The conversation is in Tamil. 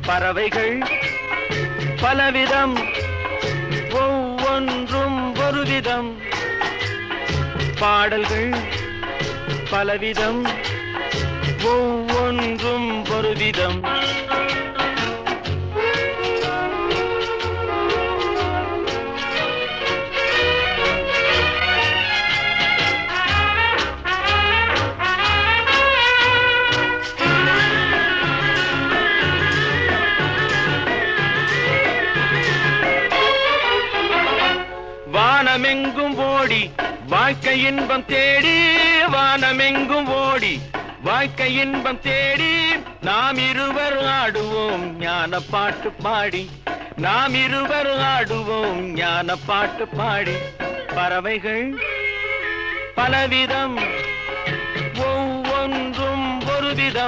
பறவைகள் பலவிதம், ஒவ்வொன்றும் ஒரு விதம். பாடல்கள் பலவிதம், ஒவ்வொன்றும் ஒரு விதம். வானமெங்கும் ஓடி வாழ்க்கை இன்பம் தேடி, வானமெங்கும் ஓடி வாழ்க்கை இன்பம் தேடி, நாம் இருவர் ஆடுவோம் ஞான பாட்டு பாடி, நாம் இருவர் ஆடுவோம் ஞான பாட்டு பாடி. பறவைகள் பலவிதம், ஒவ்வொன்றும் ஒரு விதம்.